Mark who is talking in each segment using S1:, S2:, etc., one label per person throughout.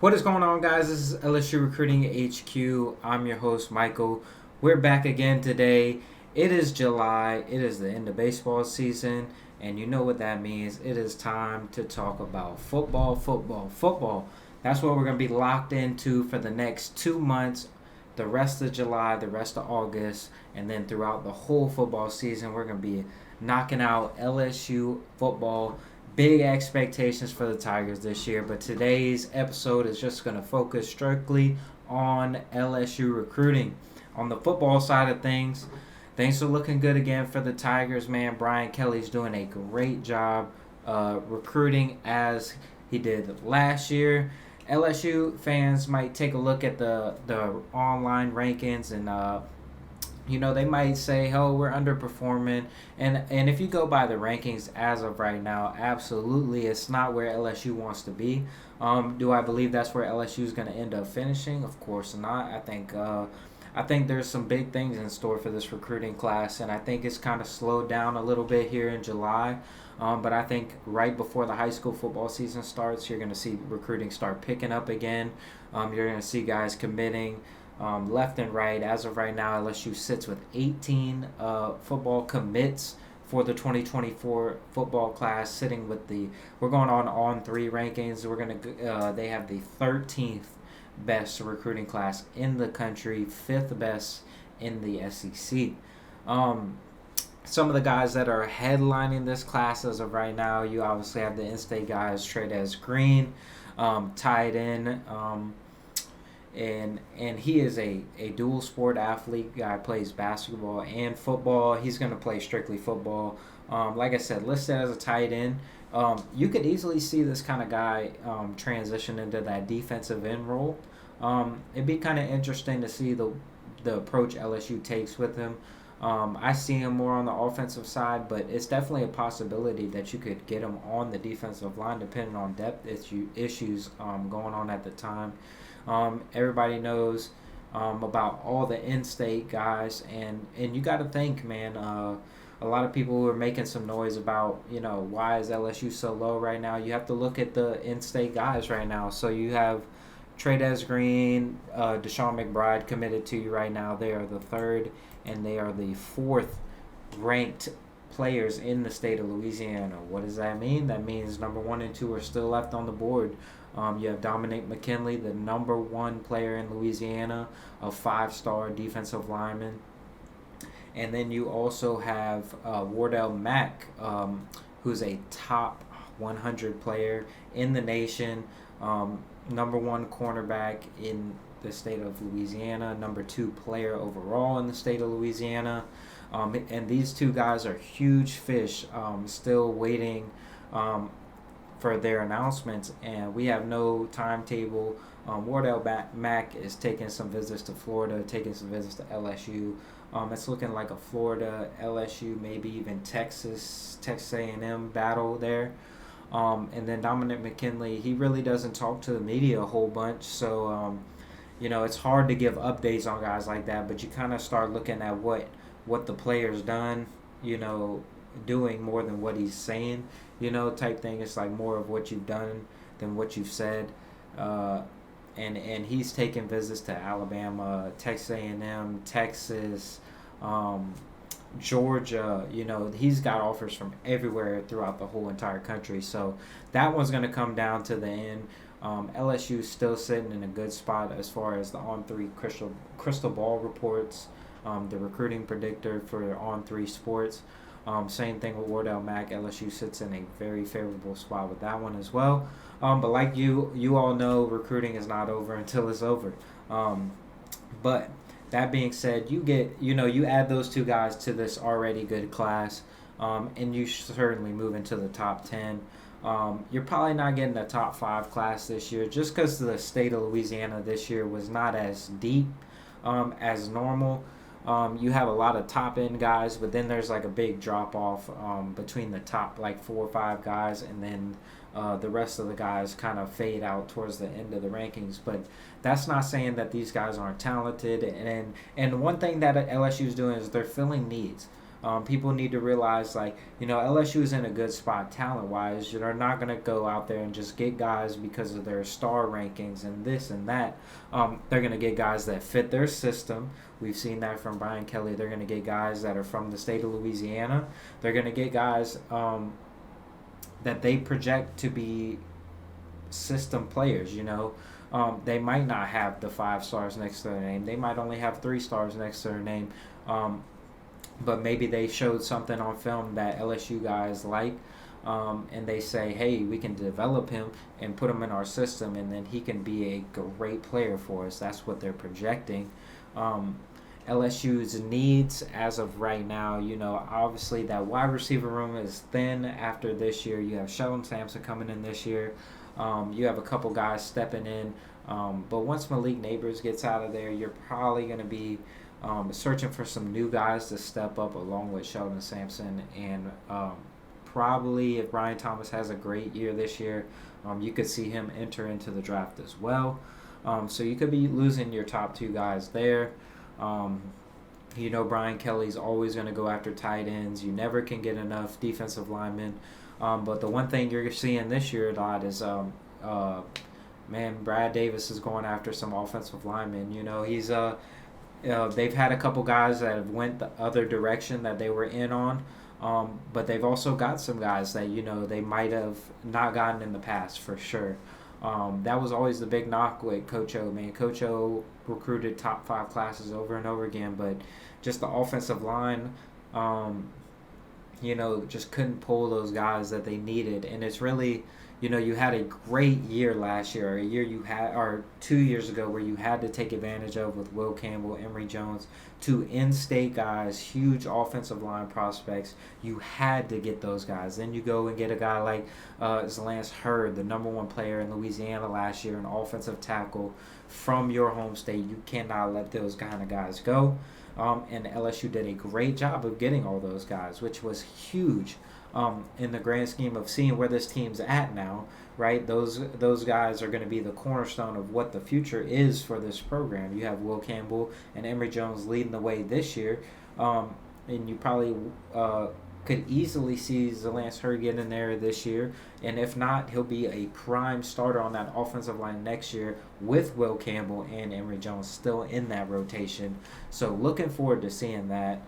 S1: What is going on, guys? This is LSU Recruiting HQ. I'm your host, Michael. We're back again today. It is July. It is the end of baseball season, and you know what that means. It is time to talk about football, football, football. That's what we're going to be locked into for the next 2 months, the rest of July, the rest of August, and then throughout the whole football season, we're going to be knocking out LSU football. Big expectations for the Tigers this year, but today's episode is just going to focus strictly on LSU recruiting. On the football side of things are looking good again for the Tigers, man. Brian Kelly's doing a great job recruiting as he did last year. LSU fans might take a look at the online rankings and they might say, "Oh, we're underperforming," and if you go by the rankings as of right now, absolutely, it's not where LSU wants to be. Do I believe that's where LSU is going to end up finishing? Of course not. I think there's some big things in store for this recruiting class, and I think it's kind of slowed down a little bit here in July. But I think right before the high school football season starts, you're going to see recruiting start picking up again. You're going to see guys committing left and right. As of right now, LSU sits with 18 football commits for the 2024 football class, sitting with we're going on three rankings. They have the 13th best recruiting class in the country, fifth best in the SEC. Some of the guys that are headlining this class as of right now, you obviously have the in-state guys, Trades Green, tied in. And he is a dual sport athlete. Guy plays basketball and football. He's going to play strictly football. Like I said, listed as a tight end. You could easily see this kind of guy transition into that defensive end role. It'd be kind of interesting to see the approach LSU takes with him. I see him more on the offensive side, but it's definitely a possibility that you could get him on the defensive line depending on depth issues going on at the time. Everybody knows about all the in-state guys, and you got to think, man. A lot of people were making some noise about, why is LSU so low right now. You have to look at the in-state guys right now. So you have Trades Green, Deshaun McBride committed to you right now. They are the third, and they are the fourth ranked players in the state of Louisiana. What does that mean? That means number 1 and 2 are still left on the board. You have Dominic McKinley, the number 1 player in Louisiana, a 5-star defensive lineman. And then you also have Wardell Mack, who's a top 100 player in the nation, number 1 cornerback in the state of Louisiana, number 2 player overall in the state of Louisiana. And these two guys are huge fish, still waiting for their announcements, and we have no timetable. Wardell Mack is taking some visits to Florida, taking some visits to LSU. It's looking like a Florida, LSU, maybe even Texas A&M battle there. And then Dominic McKinley, he really doesn't talk to the media a whole bunch, so it's hard to give updates on guys like that. But you kind of start looking at what the player's done, doing more than what he's saying, type thing. It's like more of what you've done than what you've said. And he's taking visits to Alabama, Texas A&M, Texas, Georgia. He's got offers from everywhere throughout the whole entire country. So that one's going to come down to the end. LSU's still sitting in a good spot as far as the On3 crystal ball reports, the recruiting predictor for On3 Sports. Same thing with Wardell Mack. LSU sits in a very favorable spot with that one as well. But like you all know, recruiting is not over until it's over. But that being said, you add those two guys to this already good class, and you certainly move into the top 10. You're probably not getting a top 5 class this year just because the state of Louisiana this year was not as deep as normal. You have a lot of top end guys, but then there's like a big drop off between the top like 4 or 5 guys, and then the rest of the guys kind of fade out towards the end of the rankings. But that's not saying that these guys aren't talented. And one thing that LSU is doing is they're filling needs. People need to realize, like, LSU is in a good spot talent wise. They're not going to go out there and just get guys because of their star rankings and this and that. They're going to get guys that fit their system. We've seen that from Brian Kelly. They're going to get guys that are from the state of Louisiana. They're going to get guys that they project to be system players. They might not have the 5 stars next to their name. They might only have 3 stars next to their name. But maybe they showed something on film that LSU guys like, and they say, hey, we can develop him and put him in our system, and then he can be a great player for us. That's what they're projecting. LSU's needs as of right now, obviously that wide receiver room is thin after this year. You have Sheldon Sampson coming in this year. You have a couple guys stepping in. But once Malik Neighbors gets out of there, you're probably going to be searching for some new guys to step up along with Sheldon Sampson. And probably if Brian Thomas has a great year this year, you could see him enter into the draft as well. So you could be losing your top 2 guys there. Brian Kelly's always going to go after tight ends. You never can get enough defensive linemen. But the one thing you're seeing this year a lot is, Brad Davis is going after some offensive linemen. He's they've had a couple guys that have went the other direction that they were in on. But they've also got some guys that, they might have not gotten in the past for sure. That was always the big knock with Coach O, man. Coach O recruited top 5 classes over and over again, but just the offensive line, just couldn't pull those guys that they needed. And it's really, you had a great year last year, or 2 years ago, where you had to take advantage of with Will Campbell, Emory Jones, 2 in-state guys, huge offensive line prospects. You had to get those guys. Then you go and get a guy like Zalance Hurd, the number 1 player in Louisiana last year, an offensive tackle from your home state. You cannot let those kind of guys go. And LSU did a great job of getting all those guys, which was huge in the grand scheme of seeing where this team's at now, right? Those guys are going to be the cornerstone of what the future is for this program. You have Will Campbell and Emory Jones leading the way this year, and you probably could easily see Zalance Hurd get in there this year, and if not, he'll be a prime starter on that offensive line next year with Will Campbell and Emory Jones still in that rotation. So looking forward to seeing that.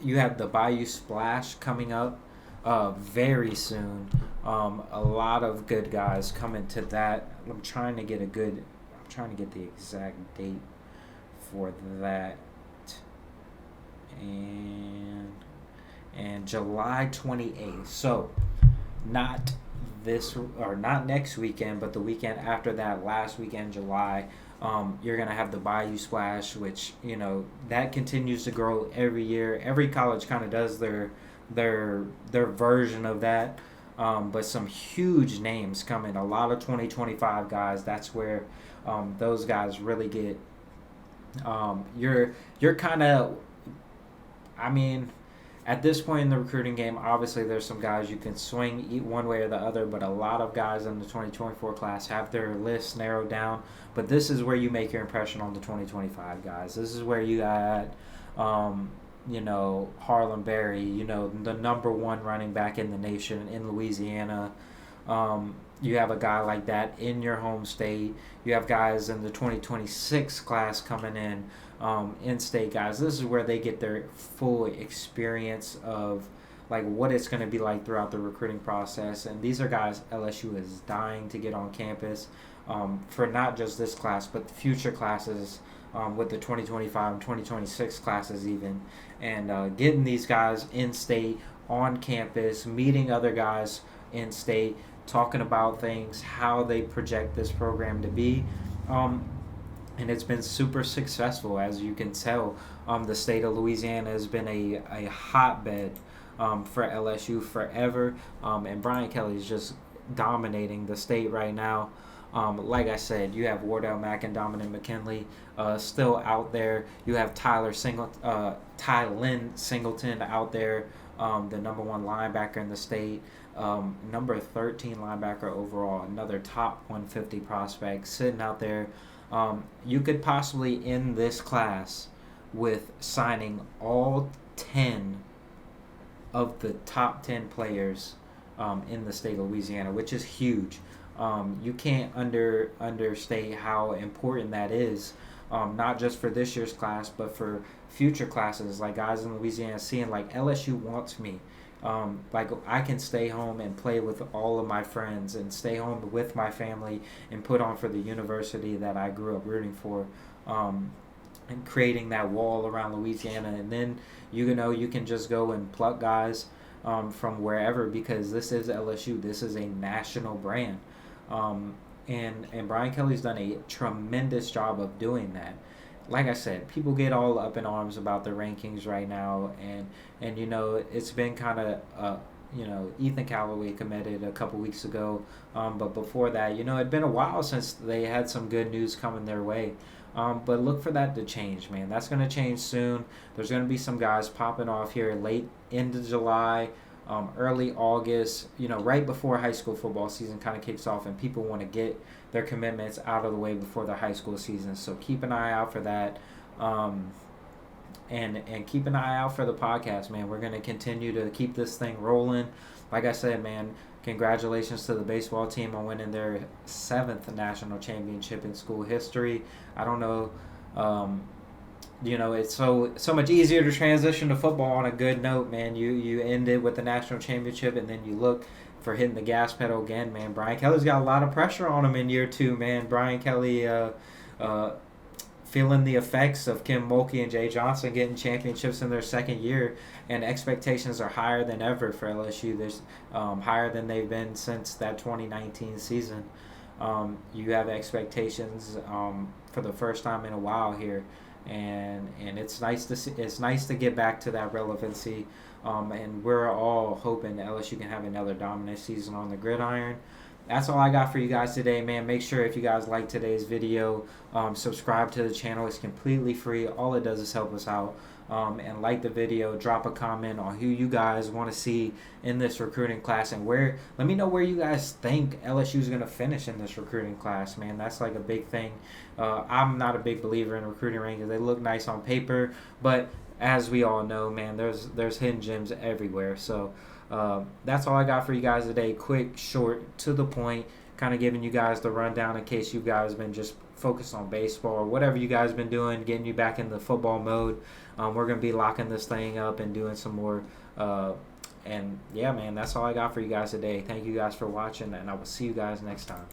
S1: You have the Bayou Splash coming up very soon. A lot of good guys coming to that. I'm trying to get the exact date for that. And July 28th. So not next weekend, but the weekend after that, last weekend, July. You're going to have the Bayou Splash, which, that continues to grow every year. Every college kind of does their version of that. But some huge names coming, a lot of 2025 guys. That's where those guys really get you're kind of, at this point in the recruiting game, obviously there's some guys you can swing one way or the other, but a lot of guys in the 2024 class have their lists narrowed down. But this is where you make your impression on the 2025 guys. This is where you got, Harlan Berry, the number 1 running back in the nation in Louisiana. You have a guy like that in your home state. You have guys in the 2026 class coming in-state guys. This is where they get their full experience of like what it's going to be like throughout the recruiting process. And these are guys LSU is dying to get on campus for not just this class, but the future classes with the 2025 and 2026 classes even. And getting these guys in-state, on campus, meeting other guys in-state, talking about things, how they project this program to be. And it's been super successful, as you can tell. The state of Louisiana has been a hotbed for LSU forever. And Brian Kelly is just dominating the state right now. Like I said, you have Wardell Mack and Dominic McKinley still out there. You have Tylyn Singleton out there, the number 1 linebacker in the state. Number 13 linebacker overall, another top 150 prospect sitting out there. You could possibly, in this class, with signing all 10 of the top 10 players in the state of Louisiana, which is huge. You can't understate how important that is, not just for this year's class, but for future classes. Like guys in Louisiana seeing like LSU wants me. Like I can stay home and play with all of my friends and stay home with my family and put on for the university that I grew up rooting for. And creating that wall around Louisiana, and then you can just go and pluck guys from wherever, because this is LSU. This is a national brand, and Brian Kelly's done a tremendous job of doing that. Like I said, people get all up in arms about the rankings right now, and it's been kind of Ethan Callaway committed a couple weeks ago, but before that, it'd been a while since they had some good news coming their way. But look for that to change, man. That's going to change soon. There's going to be some guys popping off here late into July, early August, right before high school football season kind of kicks off, and people want to get their commitments out of the way before the high school season. So keep an eye out for that. And keep an eye out for the podcast, man. We're going to continue to keep this thing rolling. Like I said, man, congratulations to the baseball team on winning their 7th national championship in school history. I don't know, it's so much easier to transition to football on a good note, man. You end it with the national championship, and then you look for hitting the gas pedal again, man. Brian Kelly's got a lot of pressure on him in year 2, man. Brian Kelly feeling the effects of Kim Mulkey and Jay Johnson getting championships in their second year, and expectations are higher than ever for LSU. There's higher than they've been since that 2019 season. You have expectations for the first time in a while here, and it's nice to see. It's nice to get back to that relevancy, and we're all hoping that LSU can have another dominant season on the gridiron. That's all I got for you guys today, man. Make sure if you guys like today's video, subscribe to the channel. It's completely free. All it does is help us out. And like the video, drop a comment on who you guys want to see in this recruiting class, and let me know where you guys think LSU is going to finish in this recruiting class, man. That's like a big thing. I'm not a big believer in recruiting rankings. They look nice on paper, but as we all know, man, there's hidden gems everywhere. So that's all I got for you guys today. Quick, short, to the point, kind of giving you guys the rundown in case you guys been just focused on baseball or whatever you guys been doing, getting you back in the football mode. We're going to be locking this thing up and doing some more. And yeah, man, that's all I got for you guys today. Thank you guys for watching, and I will see you guys next time.